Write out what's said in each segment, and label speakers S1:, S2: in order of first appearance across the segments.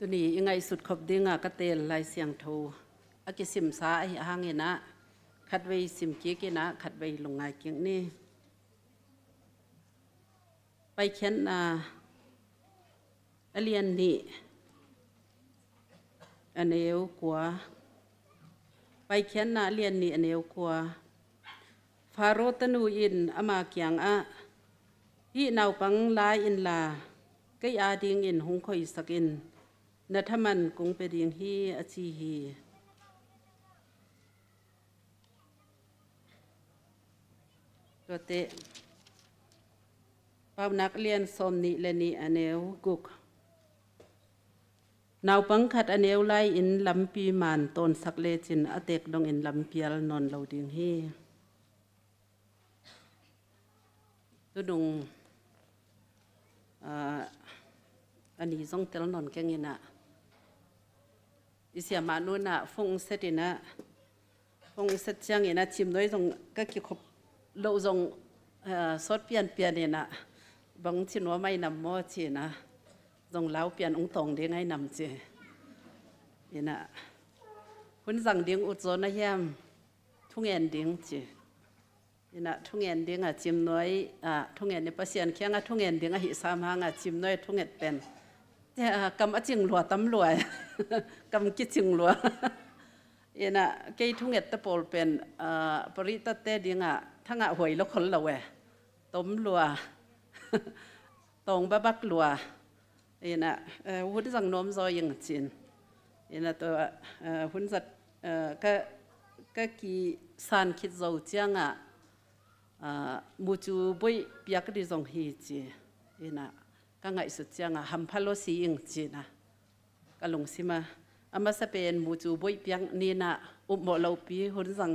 S1: ตัวนี้ยังไงสุดขบดิ้งก็เตลลายเสียงโทอากิสิมสาไอห่างเงินะขัดไว้สิมเกียกินะขัดไว้ลงไงเกียงนี่ไปเขียนเรียนนี่อันเอวกว่าไปเขียนเรียนนี่อันเอวกว่าฟาโรตนูอินอามาเกียงอีนาวปังลายอินลาก็อาดิงอินหงคอยสักอินนัทมันคงเป็นอย่างฮีอาชีฮีตัวเตะเป้านักเรียนสมนิเลนีอเนวกุกนาวปังขัดอเนวไลอินลำปีมันตนสักเลจินอเตกดงอินลำเปียลนอนเหลาดิงฮีตัวดงอันนี้ส่งเตลนอนแกงเงินอิเสียมานุนฟงเสตินะฟงเสตจังเงินชิมด้วยส่งก็คิดขบโลส่งสดเปลี่ยนเนี่ยบางชินว่าไม่นำมอชีนะส่งเล้าเปลี่ยนองตองเดียงให้นำเจเนี่ยคุณสั่งเดียงอุดโซนแยมทุ่งเงินเดียงเจเนี่ยทุ่งเงินเดียงชิมน้อยทุ่งเงินในปัสยันแค่ทุ่งเงินเดียงหิสามหางชิมน้อยทุ่งเงินเป็นกำจิงหลัวตำรวจกำกิจิงหลัวเนี่ยเกี่ยทุ่งเงินตะโปลเป็นปริตเตเดียงทั้งหวยแล้วคนละเวต้มหลัวตรงบักหลัวเนี่ยหุ่นสังนมซอยยังจีนเนี่ยตัวหุ่นสัตก็กี่สารคิดเราเจียงมูจูบุยเปียกดีส่งฮีจีเนี่ยก็ไงสุดเจียงฮัมพาโลซียังจีนะก็ลงสิมามาสเปนมูจูบุยเปียกนี่นะอุโมเลาปีหุ่นสัง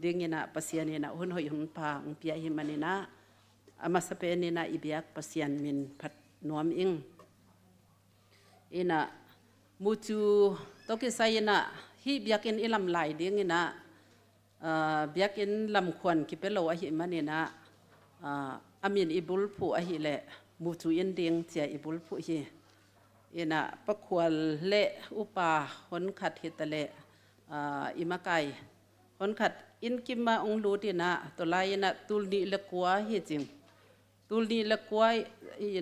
S1: เดียงเนี่ยปัสยานี่นะหุ่นหอยหุ่นพาเปียหิมันนี่นะมาสเปนนี่นะอีเบียกปัสยานมินพัดนวมอิงนะมูจูตกิไซนะฮีเบียกินอิลำไหลเดียงนะเบียกินลำควันกิเปโลอหิมันนี่นะอามินอิบุลผู้อหิเละมูจูอินเดียงเจียอิบุลผู้ฮีนะปะควลเละอุปาหนขัดฮิตเละอิมาไกหนขัดอินกิมาองลูดีนะตัวลายนะตุลนีเล็กกว่าฮีจริงตุลนีเล็กกว่า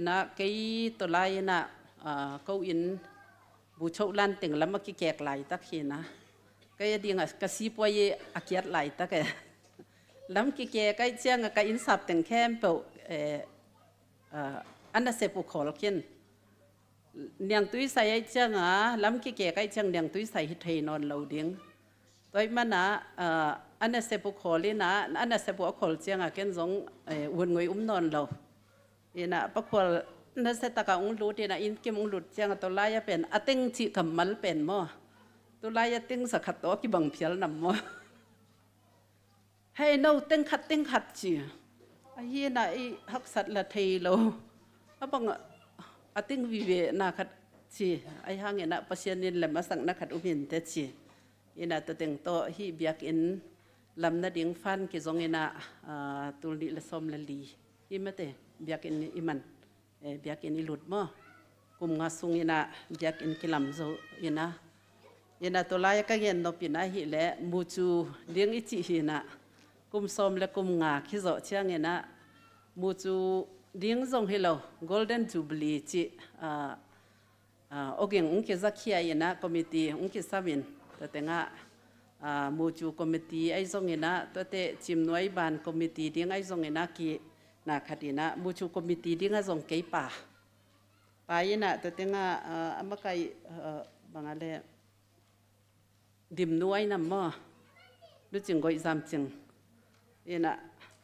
S1: นะเกยตัวลายนะเขาอินบูชกลันติงแล้วมากิแกกไหลตักเห็นนะก็ยังดีงกระซีปวยอาเกียดไหลตักแล้วกิแกก็เจียงก็อินสับติงแคมเปออันนั้นเสพอุขอลกินเนียงตุ้ยใส่เจียงแล้วกิแกก็เจียงเนียงตุ้ยใส่ฮิตเทนอนเหลาเดียงตัวมันนะอันนั้นเสพอุขอเลยนะอันนั้นเสพอุขอลเจียงเกินสงวนงวยนอนเหลาเนี่ยนะปะควลนั่นเสตากองรู้ดีนะอินกิมองรู้เจียงตัวลายเป็นอติงจีกำมัลเป็นมั้งตัวลายติงสักขัดตัวกิบังเพียลนำมั้งให้เราติงขัดจีไอ้ยี่น่ะไอ้ฮักสัตละเทโลเขาบอกอติงวิเวน่ะขัดจีไอ้ห่างเงี้ยน่ะปัสยานินแหลมมาสั่งน่ะขัดอุบินเตจียี่น่ะตัวเต็งโตฮีเบียกอินลำน่ะดิ้งฟันกิจงเงี้ยน่ะตุลีละสมละลียี่ไม่เตเบียกอินอิมันเบียกอินอิลุดมั้งกุมงาสุงยินะเบียกอินกิลำโซยินะตัวลายก็เห็นนปินะหิเละมูจูเลี้ยงอิจิหินะกุมสมและกุมงาคิโซเชียงยินะมูจูเลี้ยงทรงฮิโล Golden Jubilee จิโอเคองค์กิจักขี้ยินะคอมมิตี้องค์กิสามินตัวเต็งมูจูคอมมิตี้ไอทรงยินะตัวเตจิมนวยบานคอมมิตี้เลี้ยงไอทรงยินะกีนาคดีนะมูจูคอมมิตี้ดิ้งส่งเกี่ยป่าไปนะแต่เต็งอามาไกบางอะไรดิมนวยน้ำมั้งดูจึงก็อีสามจึงนะ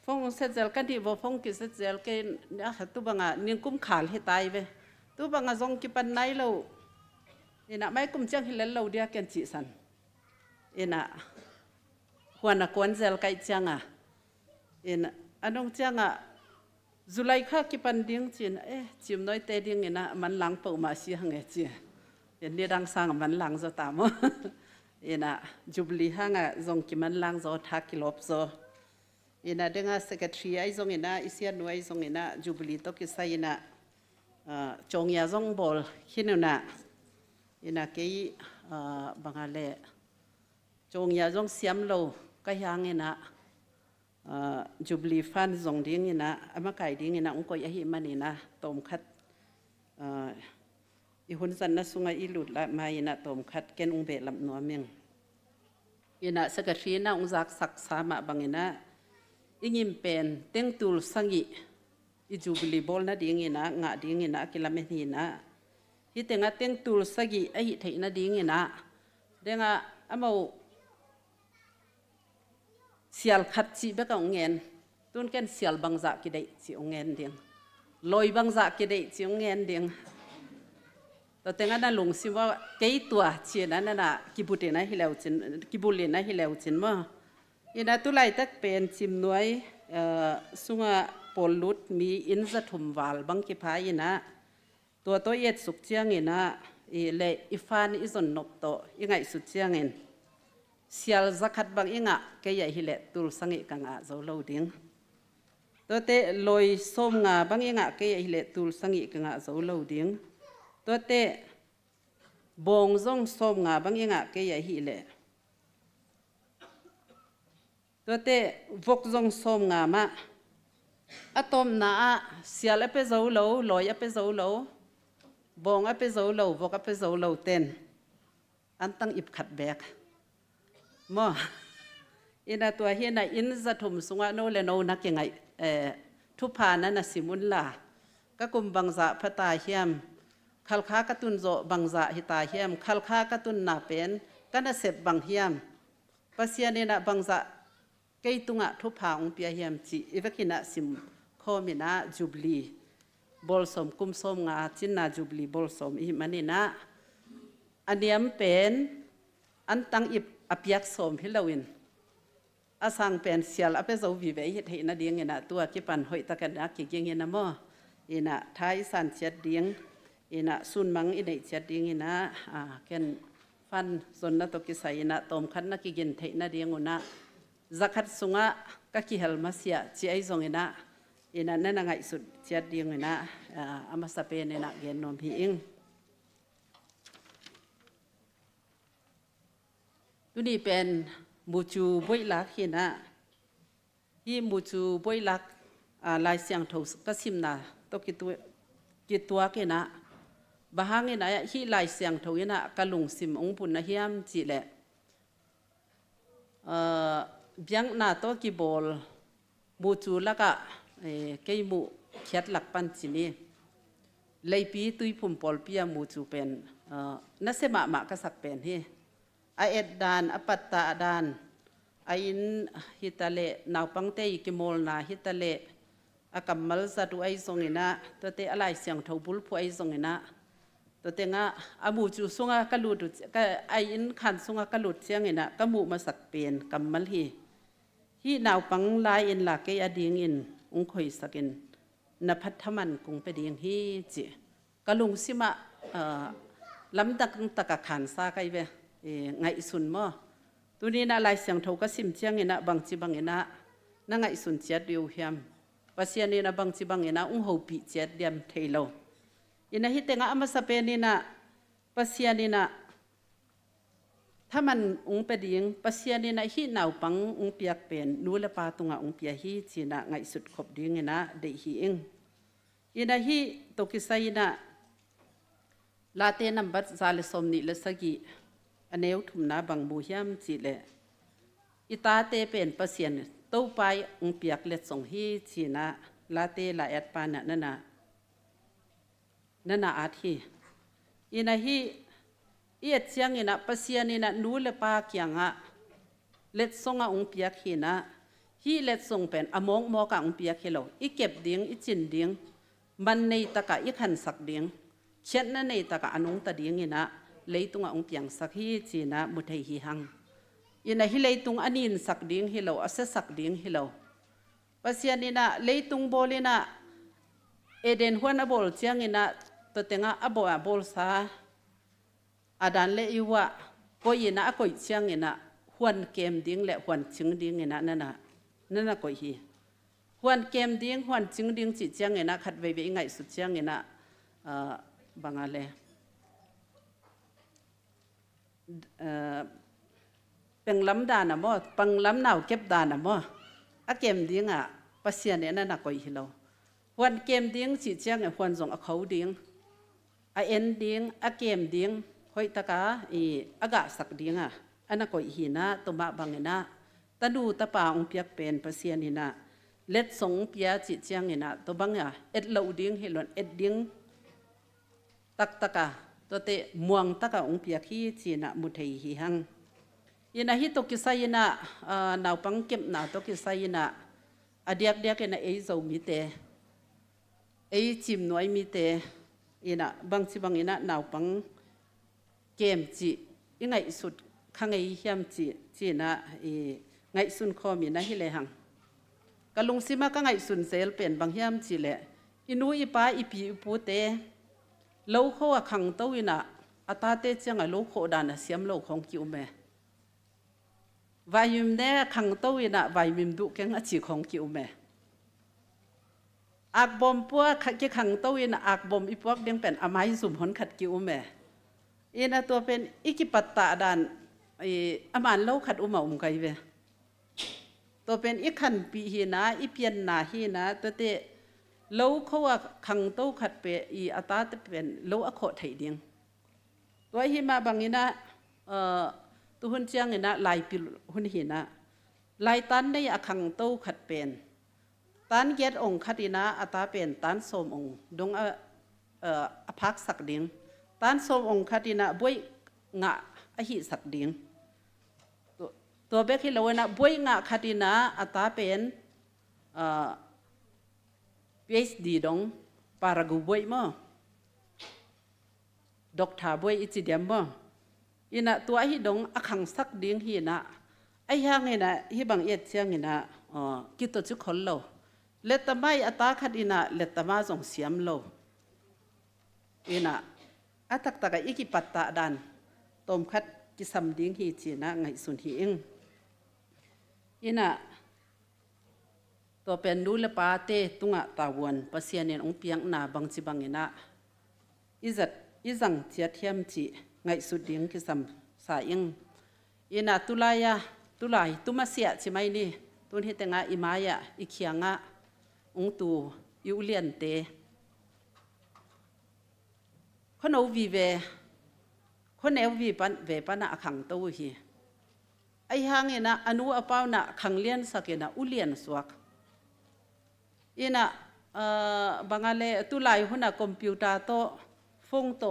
S1: ฟงเสจกันที่ว่าฟงกิเสจกันเนี่ยตัวบางนิ่งกุ้มขาลให้ตายไปตัวบางส่งกิปันไหนเรานะไม่กุ้มจังให้เล่นเราเดียกันจีสันนะหัวนักวนเจลกันจังนะอันนั้นจังจุลัยข้ากิปันดิ้งจีนจิมน้อยเตดิ้งนะมันหลังเปิดมาสิหังจีนี่ดังสร้างมันหลังจะตามนะจุบลีหังจงกิมันหลังจะทักกิลบจะนะเด้งเซกทรีไอจงนะอิเซียนไว้จงนะจุบลีตกิใส่นะจงยาจงบอลขี้นูนะ ina kei bangale chong ya jong siam lo ka yang ina Jubilee Fund zong ding ina ama kai ding ina ungko ya hi manina tom khat I hun san na sunga ilut la mai ina tom khat ken ung be lam no meng ina secretary na ung zak sak sama bangina ingim pen teng tul sangi I Jubilee bol na ding ina nga ding ina kilame hina hi tenga teng tul sagi ai theina ding ina denga amau sial khat chi be ka ngen tun ken sial bangza ki dei chi ngen ding loi bangza ki dei chi ngen ding to tenga na lung si wa kei tua chi na na kibute na hilau chin kibule na hilau chin ma ina tu lai tak pen chim nuai sunga polut mi in za thum wal bang ki pha ina to yet suk chiang ina le ifan izon nok to ingai su chiang in sial zakat bang inga ke ya hile tul sangi kanga zo lo ding to te loi som nga bang inga ke ya hile tul sangi kanga zo lo ding to te bong zong som nga bang inga ke ya hile to te vok zong som nga ma atom na sial ape zo lo loi ape zo lo bong ape zo lo vok ape zo lo ten antang ip khat bek mo ina tua hiena in za thum sunga no le no na ke ngai thu pha na na simun la ka kum bangza phata hiam khalkha ka tun zo bangza hita hiam khalkha ka tun na pen kana sep bang hiam pasian ina bangza kei tunga thu pha ong pia hiam chi ivakina sim khomina Jubilee bolsom kumsom nga chinna Jubilee bolsom I manina aniam pen antang ip apiak som hilawin asang pen sial ape zo vi ve hit na ding ina tua ki pan hoi takana ki ging ina mo ina thai san chet ding ina sun mang ina chet ding ina ken fan zon na to ki sai ina tom khan na ki gin thei na ding una zakat sunga ka ki hel masia chi ai zong ina na ngai sut chet ding ina ama sapen ina gen nom hi ing tuni pen muchu boilak hina hi muchu boilak lai siang thos kasim na to kitua kena bahangin aya hi lai siang thoina kalung sim ong pun na hiam chi le biang na to ki bol muchu laka keimu khiat lak pan chini leipi tui phum pol pia muchu pen na sema ma ka sak pen hi a dan apatta dan ain hitale naw pangte ki mol na hitale akamal zatu ai songina to te alai siang thobul phu ai songina to te nga amu chu sunga kalut ka ain khan sunga kalut chiang ina kamu ma sak pen kamal hi naw pang lai in la ke ading in ung khoi sakin na phathaman kung pe ding hi chi kalung sima lamdak taka khan sa kai ve ngai sun mo tuni na lai siang tho ka sim chiang ina bangchi bangina na ngai sun chat riu hiam pasian ina bangchi bangina ung ho pi chat diam thailo ina hi tenga ama sapen ina pasian ina thaman ung pe ding pasian ina hi naw pang ung piak pen nu la pa tunga ung pia hi china ngai sut khop ding ina de hi ing ina hi to ki sai na late number zale somni le sagi aneu thumna bang bu hiam chi le ita te pen pasien to pai ung piak le chong hi china late la at pa na na athi ina hi iet chiang ina pasien ina nu le pa kyanga let songa ung piak hina hi let song pen among mo ka ung piak helo I kep ding I chin ding man nei taka I khan sak ding chen na nei taka anung ta ding ina leitunga ong piang sakhi china muthei hi hang ina hi leitung anin sak ding hilo ase sak ding hilo pasian ina leitung bolina eden huana bol chiang ina to tenga abo bol sa adan le iwa ko ina akoi chiang ina huan kem ding le huan ching ding ina nana ko hi huan kem ding huan ching ding chi chiang ina khat ve ngai su chiang ina bangale เป็นล้ำดานมั้งปังล้ำหนาวเก็บดานมั้งเกมดิ้งภาษาเนี่ยนั่นนักกว่าอีเราวันเกมดิ้งจีเจียงวันส่งเขาดิ้งเอ็นดิ้งเกมดิ้งคอยตะกากะสักดิ้งอันนักกว่าอีนะตัวมาบังเงินะตะดูตะปาองเปียกเป็นภาษานี่นะเล็ดส่งเปียจีเจียงนี่นะตัวบังเอ็ดเหลาดิ้งเฮลอนเอ็ดดิ้งตักตะกาตัวเตะม่วงตะกาองเปียกขี้จีนะมุทัยหิหังยินะฮิตกิไซนะนาวปังเก็บนาวตกิไซนะเดียกนะเอโซมิเตจิมน้อยมิเตยินะบางสิบางยินะนาวปังเกมจียังไงสุดข้างไงเฮียมจีนะไงสุนคอมีนะฮิเลหังกะลุงซิมาก็ไงสุนเซลเป็นบางเฮียมจีเลอินูอีป้าอีปีอุปูเตโลเขาขังเต้ายินะตาเตจังโลโคดานะเสียมโลของกิวเมวายมิมเนี่ยขังตัววินะวายมิมดุเก่งจีของกิวเมอักบอมปัวขัดขังตัววินะอักบอมอีพวกเดียงเป็นอามายสุ่มหนขัดกิวเมนะตัวเป็นอิกิปัตตาดานอามันเล่าขัดอุมาไกเวตัวเป็นอิขันปีหีนะอิเปียนนาหีนะตัวเตะเล่าเขาว่าขังตัวขัดเปอัตตาจะเป็นเล่าอโคไทยเดียงตัวหิมาบางนี้นะตัวหุ่นเจียงนี่นะลายปิหุ่นหินะลายตันได้ขังโต้ขัดเป็นตันเก็ดองขัดินะอัตาเป็นตันสมองดงพักสักดิ่งตันสมองขัดินะบุยงะหิสักดิ่งตัวเบกที่เราเนะบุยงะขัดินะอัตาเป็นPhD ดงปารากุบุยมั้งด็อกเตอร์บุยอิจิเดียมมั้งอินะตัวฮิดงขังสักดิ่งฮินะยังไงนะฮิบังเอ็ดเชียงนะกิตจุคนโลเลตไม่อัตาขัดอินะเลตมาส่งเสียมโลอินะตักอีกิปัตตาดันตมขัดกิสัมดิ่งฮิจีนะไงสุนฮิอิงอินะตัวเป็นดูเลปาเตตุงะตาวันภาษาเนี่ยองเปียงนาบังจิบังอินะอิจังเจียเทียมจีไงสุดดิ่งกิสัมสายิงอินะตุลายตุมาเสียใช่ไหมนี่ตุนที่แต่งอิมายะอิเขียงองตูยูเลียนเตคนเอาวีเวคนเอาวีปันเวปันขังตัวฮีหางนะอนุอปาวนะขังเลียนสักนะอุเลียนสวกอินะบางอะไรตุลายหุ่นคอมพิวเตอร์โตฟงโต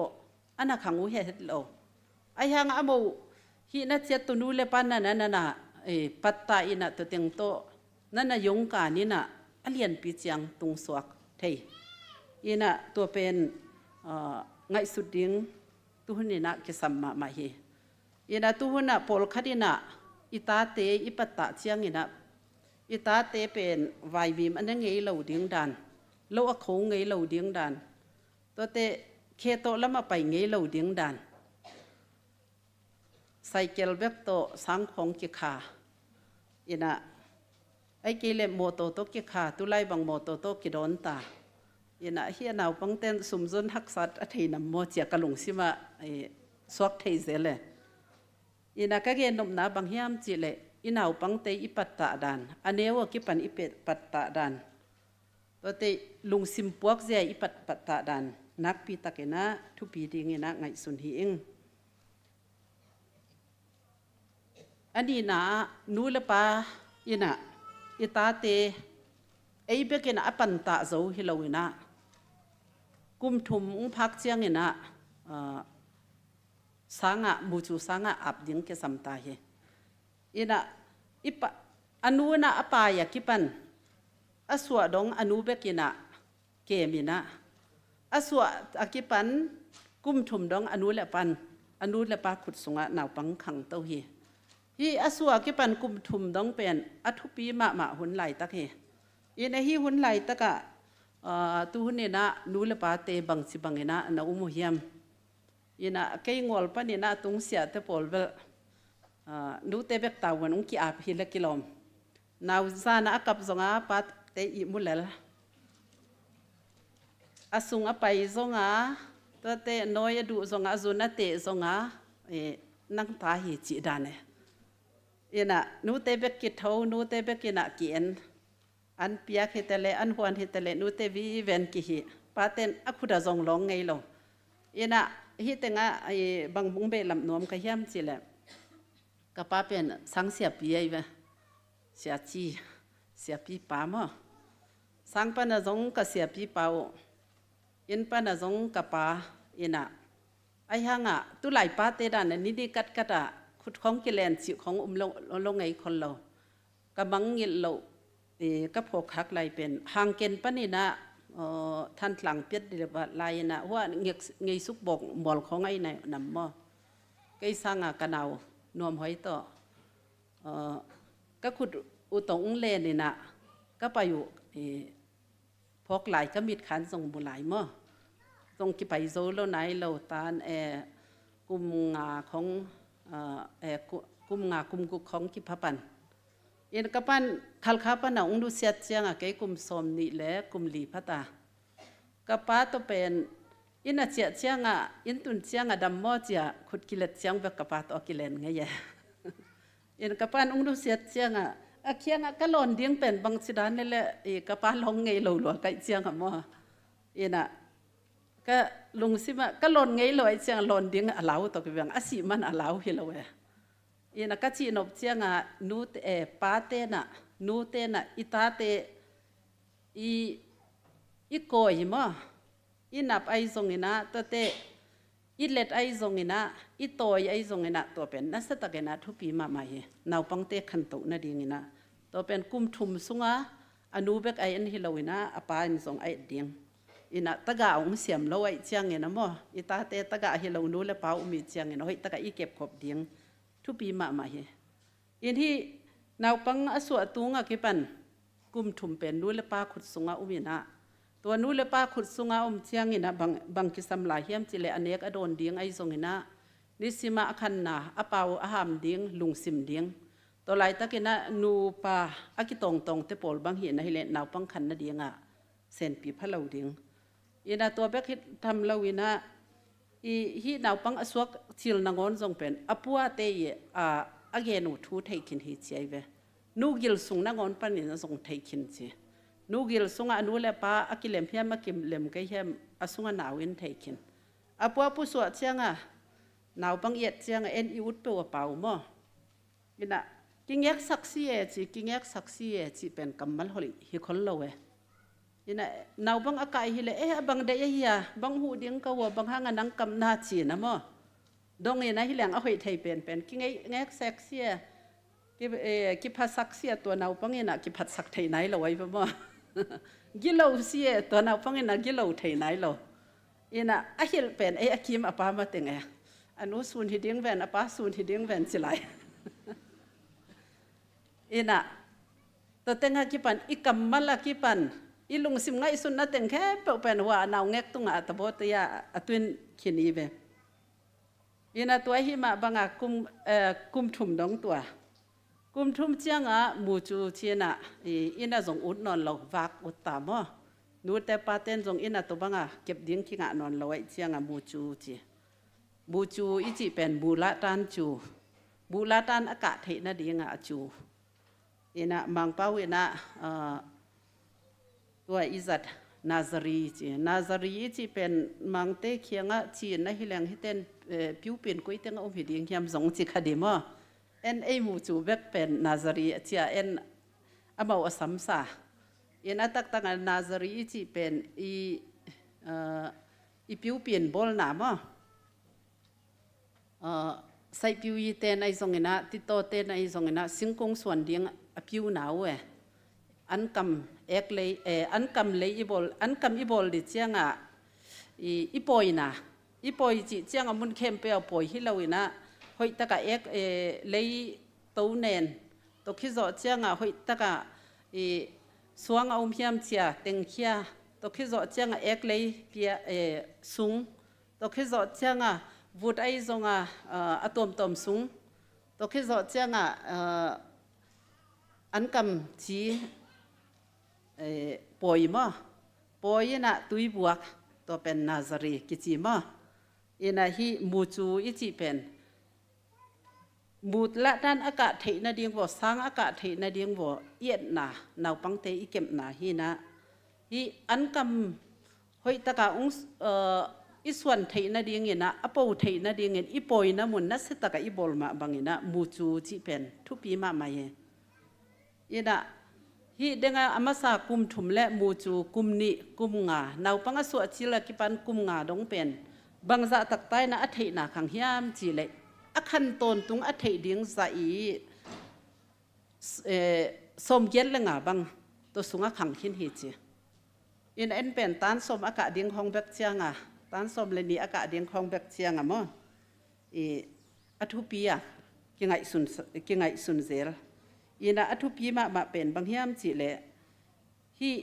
S1: อันนั้นขังอุเฮดโลหางอาโมฮีนัดเจตุนูเลปันนั่นน่ะปัตตาอินะตัวเต็งโตนั่นน่ะยงกานี่น่ะเลียนปีจังตุงสวกเทอินะตัวเป็นไงสุดดิ่งตัวนี่นะกิสัมมาฮีอินะตัวน่ะโพลคดีน่ะอิตาเตอิปัตตาเชียงอินะอิตาเตเป็นวายวิมอันนั้นไงเหล่าดิ่งดันเหล่าโค้งไงเหล่าดิ่งดันตัวเตเคโตแล้วมาไปไงเหล่าดิ่งดันไซเคิลเวกโตสังของกิขาอินะกิเลโมโตโตกิขาตุไลบังโมโตโตกิโดนตาอินะเฮียนาวปังเต้นสุมจนหักสัตอธินำโมเจียกะหลงสิมาสวกเทเซเลอินะกะเกนนมนาบางเฮียมจิเลอินาวปังเตอิปัตตาดานอันเนวกิปันอิเปปัตตาดานตัวเตลุงซิมปวกเจอิปัตตาดานนักปีตะเกนะทุปีดิงอินะไงสุนฮีอิงอันนี้นะนูเลปาอินะอิตาเตเบกินะปันตาโซฮิโลวินะกุมทุมพักเจียงอินะสังะมูจูสังะอับดิงเกสัมตาเฮอินะอนุนะอปายะกิปันอสวดงอนุเบกินะเกมินะอสวอกิปันกุมทุมดงอนุเลปันอนุเลปาขุดสงะนาวปังขังเต้าเฮฮีอสวกิปันกุมทุมดงเป็นอทุปีมาหุนไหลตะเฮอินะฮีหุนไหลตะกะตูหุนเนนะนูเลปาเตบังสิบังเนนะนะอุโมเฮียมอินะเกยงอลปะเนนะตุงเสียเตปอลเวนูเตเบกตาวันองกิอาพิลกิลอมนาวซานะกับซงอาปัดเตอิมุเลลอาสุงอไปซงอาตัวเตน้อยดูซงอาซุนเตซงอา นังตาหิจิดานเนี่ยน่ะนูเตเบกิเท่านูเตเบกินักเกียนอันเปียกเหตุเลอันหวนเหตุเลนูเตวิเวนกิหิป้าเต้นอคุดาจงลงไงเราน่ะฮิตงะไอ้บางบุงเบลำนวมก็เยี่ยมสิแหละก็ป้าเป็นสังเสียปีไอ้เว้เสียจีเสียปีป้ามั้งสังปนจงก็เสียปีป้าปนจงก็ป้าน่ะไอ้ห่างอ่ะตุไหลป้าเตดานนี่ดีกัดอ่ะขุดของกิเลนสิของลงไงคนเราก็บังยิเราก็พกหักไหลเป็นห่างเกณฑ์ปนี่นะท่านหลังเปียดเดือบลายนะว่าเงยสุกบอกบอลของไอ้ไหนนำมั่ก็สร้างกันเอานวมหอยต่อก็ขุดอุตงเลนนี่นะก็ไปอยู่พกไหลก็มิดขันส่งบุไหลมั่ส่งกี่ไปโซโลไหนเราตานกุมงาของกุมงากุมกุกของกิพปันก็ปันขัลข้าปันน่ะองดูเสียเจียงเกกุมสมนี่แหละกุมลีพัตตาก็ป้าตัวเป็นน่ะเจียงตุนเจียงดำมอเจียขุดกิเลสเจียงแบบกับป้าตัวกิเลนไงก็ปันองดูเสียเจียงเคียงก็หล่นเดียงเป็นบางสิดานนี่แหละก็ป้าลงไงหลัวไก่เจียงมั่น่ะก็ลุงสิมาก็หล่นไงหลัวเจียงหล่นเดียงอลาวตัวเป็นอาศิมันอลาวเฮลเวน่ะก็จีนบเจียงนูป้าเตน่ะนูเตน่ะอิตาเตอีโกยมั้งนับไอซงอินะตัวเตอีเล็ดไอซงอินะอีโตยไอซงอินะตัวเป็นนัสตะเกนะทุปีมาใหม่นาวปังเตขันตุนะดีงินะตัวเป็นกุมทุมสุงอนุเบกไออันฮิโลวินะอปาอินซงไอเดียงน่ะตะกะองเสียมโลไอเจียงนะมั้งอิตาเตตะกะฮิโลนูเลปาอุมีเจียงนะเฮ้ยตะกะอีเก็บขบเดียงทุปีมาใหม่ที่นาวปังอสวตุงกิปันกุมทุมเป็นนูเลปาขุดสุงอุมีนะตัวนู้นเลยป้าขุดสุงอาเชียงนะบางกิสำลายเฮียมจิเลอเนกอโดนเดียงไอซงนะนิสิมาขันนาอเปาอาหามเดียงลุงซิมเดียงตัวไหลตะกินะนูปาอากิตงเตปอลบางเหียนให้เล่นนาวปังขันนะเดียงเซนปีพะเลาเดียงนะตัวเบกฮิตทำเลาวินะฮีนาวปังอสวกทิลนางอนซงเป็นอปัวเตยอเกนูทูไทยคินฮิเชียเวนูกิลสุงนางอนปันนี่นะซงไทยคินเชียนูกิลสุงนูเลป้าอกิเลมเพียมกิมเลมก็เฮียมอสุงนาวินไทยคินอปัวผู้สวดเชียงนาวปังเอียดเชียงอิอุดเปวเป่ามั้งน่ะกิงยักสักซี่กิงยักสักซี่เป็นกำมัลหลิฮิคนโลเวน่ะนาวบังอากาศฮิเลบังเดียเฮียบังหูดิ้งก็ว่าบังหางนังกำนาจีนะมั้งดงนะฮิเลงเอาให้ไทยเป็นกิงยักสักซี่กิพัดสักซี่ตัวนาวบังน่ะกิพัดสักไทยไหนเราไว้บ้างกิโลซี่ตัวนาวบังน่ะกิโลไทยไหนเราน่ะอาฮิลเป็นอาคิมอปามาเต็งอนุสูนฮิดิ้งแวนอปาสูนฮิดิ้งแวนสิไลน่ะตัวเต็งกิปันอีกำมัลกิปันอีลุงสิมไงสุนนะเต็งแค่เป็นว่านาวเงกตุงตะโบตยาตุนขินีเวน่ะตัวหิมะบังกุมทุมดงตัวกุมทุมเจียงมูจูเชียน่ะน่ะจงอุดนอนเราวักอุดตามนูแต่ปาเต้นจงน่ะตัวบังเก็บดิ้งขิงนอนเราไว้เชียงมูจูจีบูจูอีจีเป็นบูลาตันจูบูลาตันอากาศเทน่ะดีงะจูน่ะมังเป้าน่ะตัวอิจัดนาซารีจีนาซารีจีเป็นมังเตเคียงจีน่ะฮิแรงฮิเต้นผิวเป็นกุยเต้งอมหิดิงยามสงจิคดีมั้งมูจูเบกเป็นนาซารีจีอามาอสัมสาน่ะตักตังนาซารีจีเป็นผิวเป็นบอลหนามั้งใส่ผิวยีเต้นไอซงน่ะติโตเต้นไอซงน่ะสิงคงส่วนเดียงผิวหนาวอันกำเลยอันกำเลยอีบอลดิเจียงอีปอยนะอีปอยจีเจียงมุนเข้มเปียวปอยฮิลาวินะหอยตะกะเลยตูเนนตกขี้จอเจียงหอยตะกะสวงเอาเพียมเชียเต็งเขียตกขี้จอเจียงเลยเปียสูงตกขี้จอเจียงวูดไอซงอะตอมสูงตกขี้จอเจียงอันกำจีปอยมั้งปอยน่ะตุยบวกตัวเป็นนาซารีกิจิมั้งน่ะฮีมูจูอิจิเป็น บูดละด้านอากาศเทนาเดียงบ่สร้างอากาศเทนาเดียงบ่เอียดหนาหนาวปังเตอีเก็บหนาฮีนะฮีอันกำหอยตะกาองอีส่วนเทนาเดียงเงินนะอปูเทนาเดียงเงินอีปอยนะมุนนัสตะกาอีบอลมาบางเงินนะมูจูจีเป็นทุปีมาไม่ยีนะฮีเดงอามาสากุมถุมและมูจูกุมนิกุมงาหนาวปังอสวจิละกิปันกุมงาดงเป็นบางจะตักใต้นะอัฐินะขังยามจีเล็กอักขันตนตุงอัฐิเดียงใส่สมเย็นละงาบังตัวสุงขังหินหิจีอินเอ็นเป็นตานสมอากาศเดียงของเบกเชียงตานสมเลยนี่อากาศเดียงของเบกเชียงมั้งอัทุปีกิไงสุนเซลอินอัทุปีมาเป็นบางยามจีเล็กที่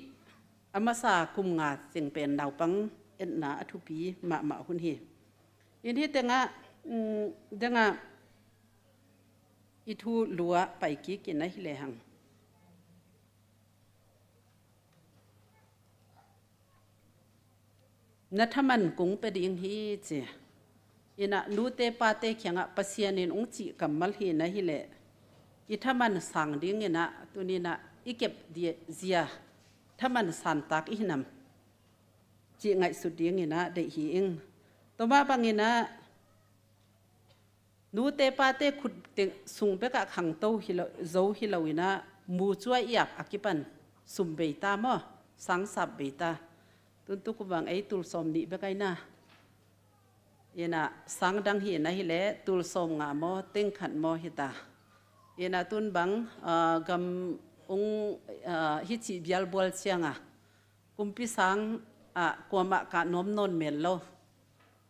S1: อามาสากุมงาจึงเป็นดาวปังเอ็นนาอัทุปีมาหุ่นฮีอินที่แต่งดังอิทูลัวไปกี้กินนะฮิเลหังนัทมันกุ้งไปดิ้งฮีเจอินะนูเตปาเตเขียงปัสยานินองจีกัมมัลฮีนะฮิเลอิทามันสังดิ้งเนะตัวนี้นะอีเก็บเดียเซียถ้ามันสันตักอีนำจีไงสุดดิ้งเนะเดฮีอิงตัวมาบางนะนูเตปาเตขุดเตสุงเปกะขังโตฮิลโซฮิลวินะมูจวยอยากอากิปันสุมเบตามอสังสับเบตาตุนตุกบังไอตุลสมนิเบกไอนะยนะสังดังหินะฮิเลตุลสมงามอเต็งขันมอฮิตายนะตุนบังกำองฮิจิบิลบอลเชียงกุมพิสังกวมะกะนมนนเมลโล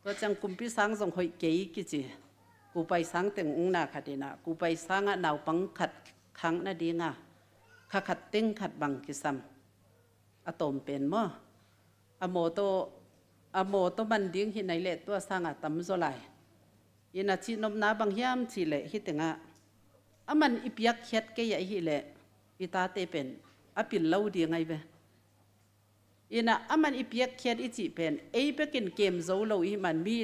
S1: ก็จังกุมพิสังส่งหอยเกยกิจิกูไปสังเต็งองนาขัดนะกูไปสังหนาวปังขัดขังนาดีงาขัดเต็งขัดบังกิซัมอะตอมเป็นมั้งอโมโตมันดิ้งหินในเละตัวสังตั้มโซไลยินาชีนมนาบางยามชีเละฮิตงะมันอิปยักเข็ดเกยฮิเละอิตาเตเป็นปิลเล่าดีไงเบยินะมันอิปยักเข็ดอิจิเป็นไปกินเกมโซโลอิมันมี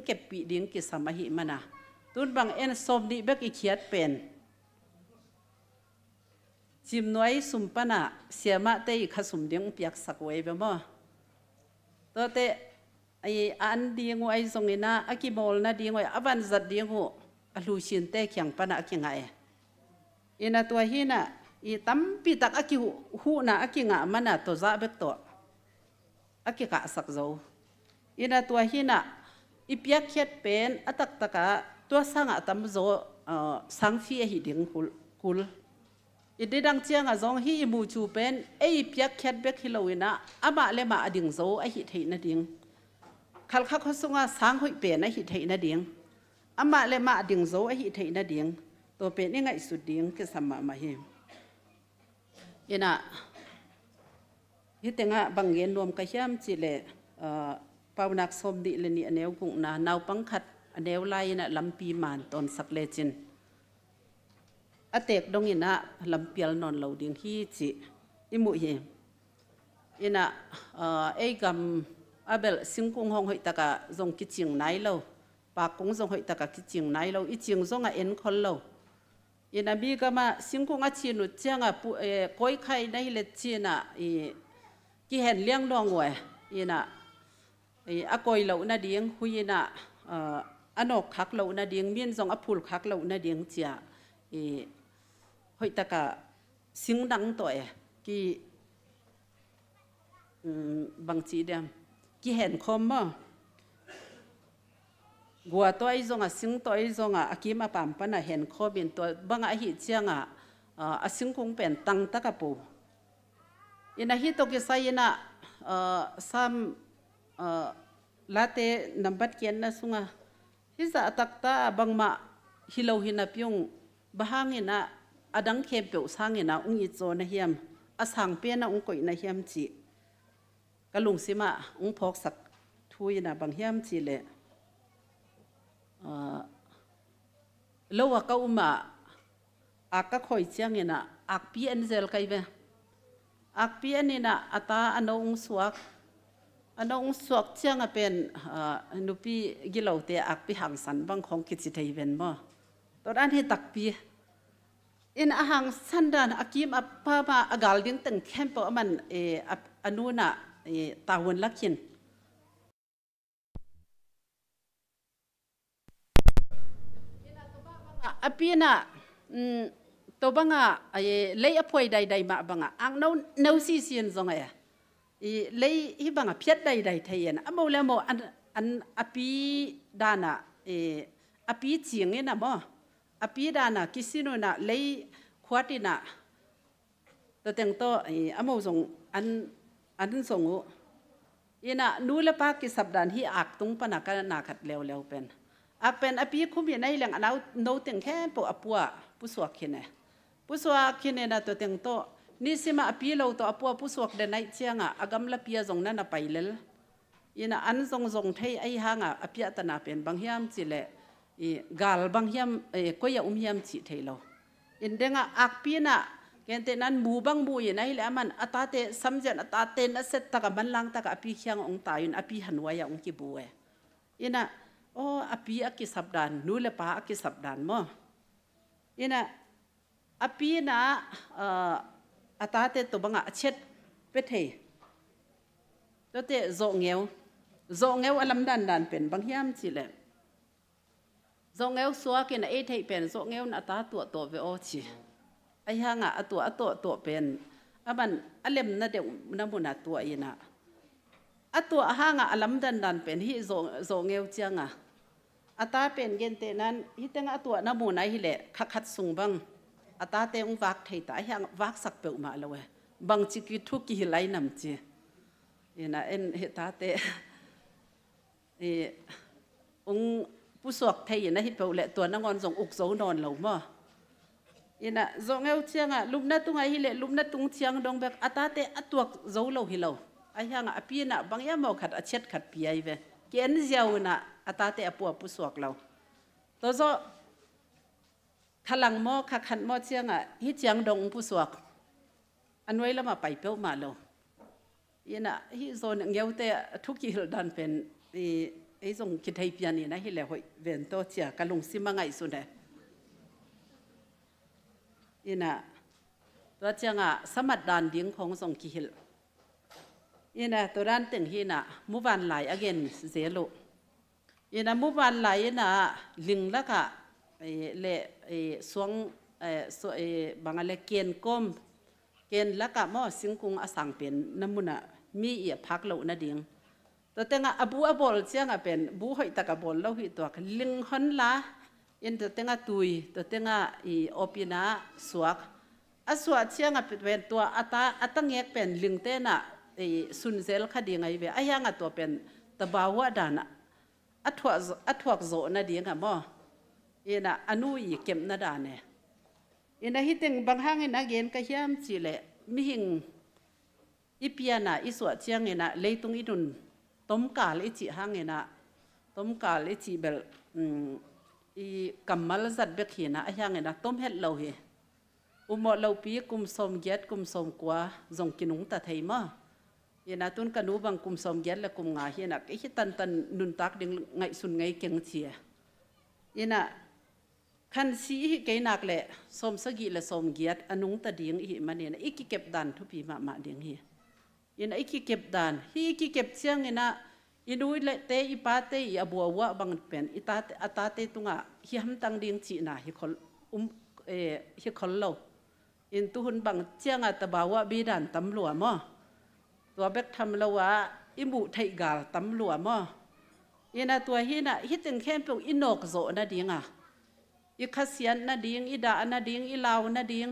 S1: เก็บปีดิ้งกิสมาหิมันนะตุนบางเอ็นสมดิเบกอีเขียดเป็นจิมน้อยสุมปนะเสียมาเตยขสุมเดียงเปียกสักไว้เบมั้งตัวเตไออันเดียงไว้ทรงนี้นะอากิโมลนะเดียงไว้อวันจัดเดียงหัวลูชินเตเขียงปนะเขียงไงอินาตัวหินะตั้มปีตักอากิหูนะอากิงะมันนะตัวจะเบกตัวอากิกะสักโจอินาตัวหินะอีเปียกเขียดเป็นอัตักตะกะตัวสังตั้มโจสังฟีหิดิงคุลอีเดังเจียงจงฮีมูจูเป็นเปียกเขียดเบกฮิโลวินะมาเลมาดิงโจหิเทนะดิงขัลข้าเขาส่งสังหอยเป็นหิเทนะดิงมาเลมาดิงโจหิเทนะดิงตัวเป็นยังไงสุดดิงก็สมมาเฮยินะฮิตงะบางเงินรวมกระยำจิเลปาวนักสมดิเลนีอเนวกุงนานาวปังขัดอเนวไลนะลำปีมานตอนสักเลจินอเตกดงยินะลำเปียลนอนเหลาดิงฮีจิอิมุเฮยินะกำอาเบลสิงกุงหงหอยตะกะจงกิจิงไนเลวปากกุงจงหอยตะกะกิจิงไนเลวอีจิงจงเอ็นคนเลวยินะบีก็มาสิงกุงอาชีนุเจียงก้อยไข่ในเลจีนะกี่เห็นเลี้ยงดองไว้ยินะอากอยเหล่านาเดียงหุยนะอนกขักเหล่านาเดียงมีนจงอพูลขักเหล่านาเดียงเจียหอยตะกะสิงดังตัวกี่บางทีเดียมกี่เห็นคมมั้งกัวตัวไอ้จงสิงตัวไอ้จงอากิมาปั๊มปนะเห็นคบินตัวบางอาหิเจียงสิงคงเป็นตังตะกะปูอินะฮิตกิไซนะซ้ำลาเตนับบัดเกียนนะสุงฮิจะตักตาบางมาฮิโลหินาพิยงบางเงินะอดังเคเปียวสร้างเงินะอุ้งอิโจนะเฮียมสังเปียนะอุ้งก่อยนะเฮียมจีกะลุงสิมาอุ้งพอกสักทุยนะบางเฮียมจีเลยโลวะก็มาอากะคอยเจียงนะอักปีอันเซลไกเวอักปีอันนี่นะอัตาอันองสวกเจียงเป็นนุปีกิโลเตอักปีหังสันบางของกิจไทยเป็นบ่ ตอนนั้นให้ตักปีอินอาหารสันดานอากิมอัปปามาอากาลดิ้งตึงแคมป์ปอมันอนุน่ะตาวันลักขินอปีน่ะตัวบังอ่ะเลยอภัยใดๆมาบังอ่ะอังน้าซีเซียนซงไงเลยฮิบังอ่ะเพียดใดๆไทยนะอ่ะโมเลโมอันอปีดานะอปีเจียงเนี่ยนะบ่อปีดานะกิสิโนนะเลยขวดน่ะตัวเต็งโตอ่ะโมส่งอันส่งอีน่ะนู้เลปากิสับดานที่อักตุงปนักกันนาขัดเร็วเป็นอักเป็นอปีคุ้มยังไงเรื่องอันเอาโนเต็งแค่ปอปัวผู้สวกขินเนี่ยผู้สวกขินเนี่ยนะตัวเต็งโตนี่สิมาอปีเราตัวปัวผู้สวกเดินในเชียงอ่ะอากำละเปียส่งนั่นไปเลยอีน่ะอันส่งไทยไอ้ห่างอ่ะอปีอัตนาเป็นบางยามจิเล่กาลบางยามก็อย่ายามจิไทยเราอินเดงอ่ะอักปีน่ะแกนเตนั้นบูบังบูยังไงแล้วมันอัตาเตสัมจันอัตาเตนัสเซตตะกับมันลังตะกับอปีเชียงองตายุนอปีหันวายองกิบูเออิน่ะโอ้อปีอักิสับดานนู้เลปาอักิสับดานมั้งอิน่ะอปีน่ะอัตาเตตัวบังอ่ะเช็ดเป็ดเฮตัวเตโจเงวอลัมดันเป็นบางยามสิเลยโจเงวสัวกินเอทให้เป็นโจเงวน่ะตาตัวเวโอชีไอ้ห่างอ่ะตัวเป็นมันเล็มน่ะเดี๋ยวน้ำมันน่ะตัวอีน่ะตัวห่างอ่ะลำดันเป็นที่โจเงวเจียงอ่ะตาเป็นเกณฑ์เตนั้นที่ตั้งตัวน้ำมันไหนที่เละขัดสูงบังตาเตงวักไทยตาห่างวักสักเปล่ามาแล้วเว้ยบางจิกิทุกิไหลน้ำจีอีน่ะเฮตาเตองผู้สวกไทยนะที่เปล่าเละตัวนักงอนส่งอุกโซนอนเหล่ามั้งอินะโจเงวเชียงอ่ะลุมนัดตุงไอฮิเลลุมนัดตุงเชียงดงแบบอัตาเตอัตัวโจโลฮิโลไอห่างอ่ะปีน่ะบางอย่างมอขัดเช็ดขัดปีไอเวเกณฑ์เจ้าน่ะอัตาเตอปัวผู้สวกเราตัวโจขลังมอขัดมอเชียงอ่ะฮิเชียงดงผู้สวกอันไว้แล้วมาไปเป้ามาเราอินะฮิโซนเงวเตทุกที่ดันเป็นไอส่งคิดให้เปียนี่นะฮิเลหอยเวนโตเชียกะลุงซิมังไงสุดเลยอินะตัวเจ้าสมัดดานดิ้งของส่งกิลอินะตัวด้านตึงฮีน่ะมุบันไหลอเกนเซโลอินะมุบันไหลน่ะลิงละกะเลสวงบางอะไรเกณฑ์ก้มเกณฑ์ละกะมอสิงกุงอสังเป็นน้ำมุนะมีเอียพักเหล่านั่นดิ้งตัวเจ้าอบูอบอลเจ้าเป็นบูหอยตะกบอลเล่าหิตัวลิงหันละอินตัวเต็งตุยตัวเต็งโอปินาสวกสวกเชียงเป็นตัวอัตเงกเป็นลิงเตนะสุนเซลคดีไงเวไอ้ยังตัวเป็นตะบาวดานะอัตวกโซนะดีงะมั้งอินะอนุยเก็บนาดานเนี่ยอินะฮิตงบางห้างอินะเกณฑ์ก็ย้ำสิเลมิหิงอีเปียนะอีสวกเชียงอินะเลยตรงอีดุนต้มกาลอีจีห้างอินะต้มกาลอีจีเบลอีกัมมัลจัดเบกหินะไอ้ยังไงนะต้มเห็ดเราเหอุโมเราปีกุมสมเกียรกุมสมกว่าจงกินุงตาไทยมาเยนะตุนกันนูบังกุมสมเกียรและกุมงาเยนะไอ้ที่ตันนุนตักดึงไงสุนไงเก่งเชียเยนะขันสีเกนักแหละสมสกิและสมเกียรอนุงตาดิ่งอีมันเนี่ยอีกเก็บดันทุพีมาดิ่งเฮเยนะอีกเก็บดันฮีอีกเก็บเชียงเยนะอินุยเลเตอีปาเตอีอบัววะบังเป็นอิตาอัตาเตตุงะฮิฮัมตังดิงจีน่ะฮิคอลฮิคอลโลอินตุหุนบังเจียงอัตบาวะบีดันตำรวจมั้งตัวเบกทำละวะอิมุไทยกาลตำรวจมั้งอินะตัวฮินะฮิตึงแค่เป็นอินโนกโซนะดิงอ่ะอิคาเซียนนะดิงอิดานะดิงอิลาวนะดิง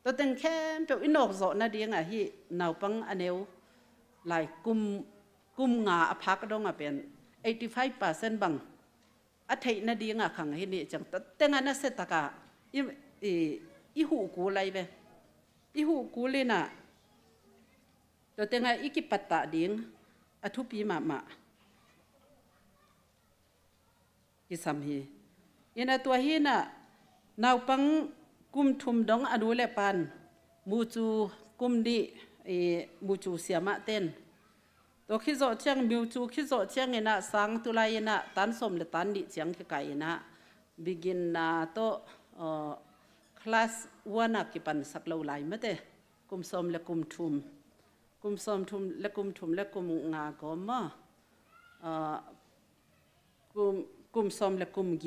S1: ตัวตึงแค่เป็นอินโนกโซนะดิงอ่ะฮินาวปังอเนวหลายกุมงาอภักดงเป็น 85% บังอัฐินาดีงาขังให้นี่จังแต่งานนั้นเสร็จตะกะอีหูกูไรเบอีหูกูเลยน่ะตัวแต่งานอีกิปัตตะดิ้งอทุปีมากิสัมฮีอินะตัวฮีน่ะนาวปังกุมทุมดงอนุเลปันมูจูกุมดีมูจูเสียมะเต้นตัวขี้โจเชียงมิวจูขี้โจเชียงเงินะสังตุลายนะตันสมเลตันดิเชียงขี้ไก่นะ begin na to class 1 ki pan sak lo lai mate kum som le kum thum le kum nga ko ma kum som le kum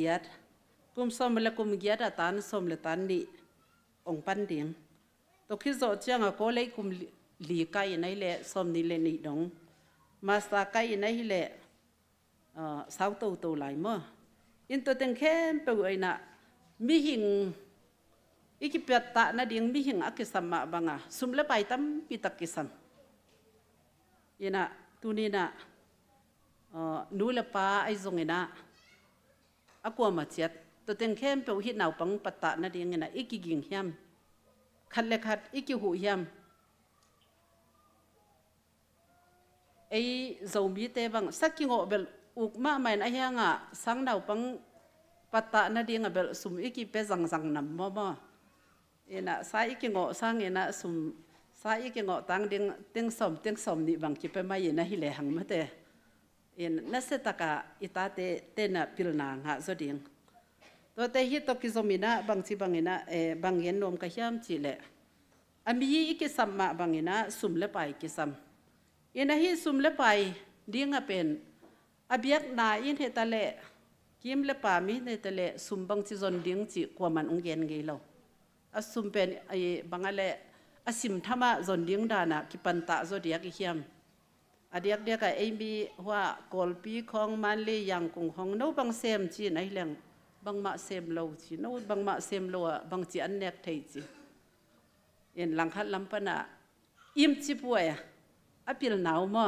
S1: giat atan som le tan ni ong pan ding to khi zo chang ko le kum li kai nai le som ni le ni dong ma sa kai nai le sau to lai ma in to teng khem pe oi na mi hing ikipet ta na ding mi hing akisam ma banga sumle pai tam pitak kisam ina tunina nu le pa ai zong ina akwa ma chet to teng khem pe hi nau pang patta na ding ina ikiging hiam khat le khat iki hu hiam ai zomi te bang sakingo bel ukma main a hianga sang nau pang patta na ding bel sum iki pe zang nam mo ina sa ikingo sang ina sum sa ikingo tang ding ting som ni bang ki pe mai na hi le hang mate in na se taka itate te na pilna nga zo ding to te hi to ki zomina bang chi bangina bang yen nom ka hiam chi le ami iki samma bangina sum le pai ki sam ina hi sum le pai dinga pen abiak na in he ta le kim le pa mi ne ta le sum bang chi zon ding chi kwa man ong gen ge lo asum pen ai bangale asim thama zon ding dana ki panta zo dia ki hiam adiak dia ka abi wa kolpi khong man le yang kung hong no bang sem chi nai leng bang ma sem lo chi no bang ma sem lo bang chi an nek thei chi en lang khat lam pana im chi puai apil naw mo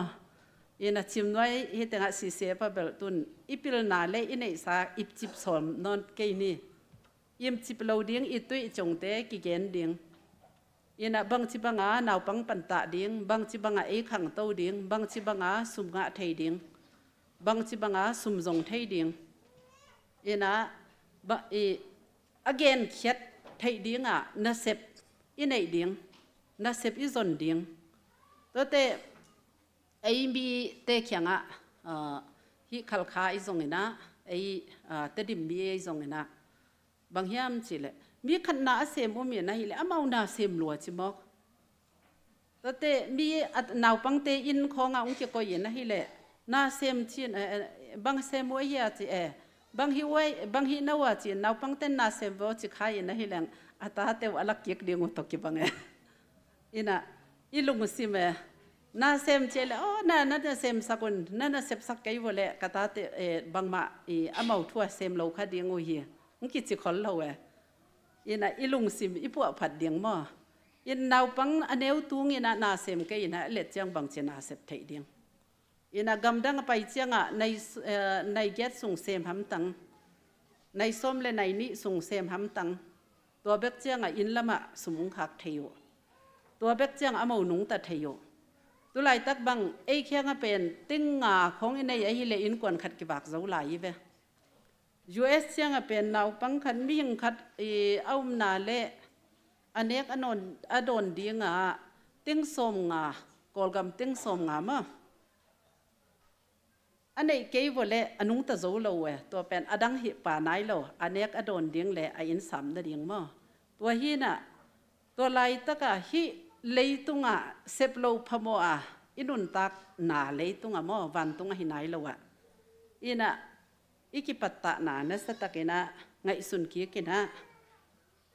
S1: ina chim noi hi tenga si se pa bel tun ipil na le inei sa ip chip som non ke ni im chip lo ding i tui chong te ki gen ding ina bang chi banga naw pang pan ta ding bang chi banga e khang to ding bang chi banga sum nga thei ding bang chi banga sum zong thei ding ina ba e again khet thei ding na sep inei ding na sep i zon ding to te ai bi te khyanga hi khalkha i zong ina ai te dim bi i zong ina bang hiam chile mi khan na sem bo mi na hi le amau na sem lo chi mok to te mi at naw pang te in khonga ong ke ko yin na hi le na sem chin bang sem wo ya chi bang hi na wa chi naw pang ten na sem bo chi khai na hi leng ata te wala kek ding to ki bang ina ilung si me na sem chele na sem sakun na sep sak kai wole kata te bang ma amau thua sem lo kha ding o hi ngki chi khol lo ina ilung sim ipu phat ding mo in naw pang aneu tung ina na sem ke ina le chang bang chena sep thei ding ina gamdang pai changa nei get sung sem ham tang nei som le nei ni sung sem ham tang to bek changa in lama sumung khak theyo to bek chang amau nung ta theyo tu lai tak bang ei khyanga pen ting nga khong inei a hi le in kon khat ki bak zo lai ve US changa pen naw pang khan mi hing khat aum na le anek anon adon dinga ting som nga kolgam ting som nga ma anei ke vole anung ta zo lo we to pen adang hi pa nai lo anek adon ding le a in sam da ding ma to hi na to lai taka hi leitunga seplo phamo inun tak na leitunga mo van tunga hinai lo ina ikipatta na satakena ngai sun ki kina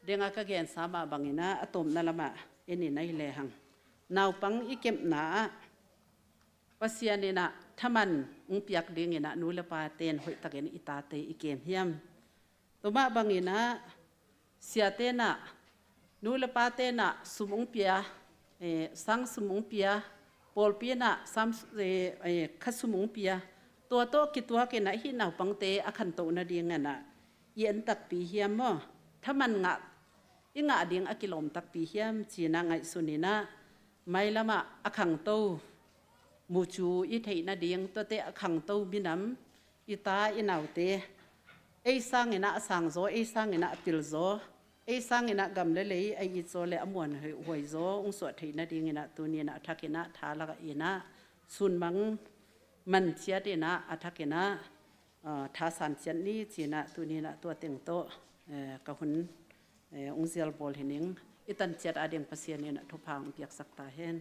S1: denga ka gen sama bangina atom na lama eni nai le hang naw pang ikem na pasianina thaman ungpiak ding ina nula pa ten hoi taken itate ikem hiam toma bangina siatena nula pa tena sumung pia sang sumung pia pol pia na sam khasumung pia to kitwa ke na hi naw pangte akhan to na ding na yen tak pi hiam mo thaman nga inga ding akilom tak pi hiam china ngai sunina mailama akhang to muchu i theina ding to te akhang to binam ita inaute ei sang ina sang zo ei sang ina apil zo ei sang ina gamle le ai i zo le amon hoi zo ung so theina ding ina tunina thakina thala ga ina sun mang man chia de na athakena ท้าสันเชียนนี้จีน่ะตัวนี้น่ะตัวเต็งโตกะหุนองเซียลบอลเห็นยังอิตันเจ็ดอาเดียงเปอร์เซ็นต์เนี่ยนะทุพางเปียกสักตาเห็น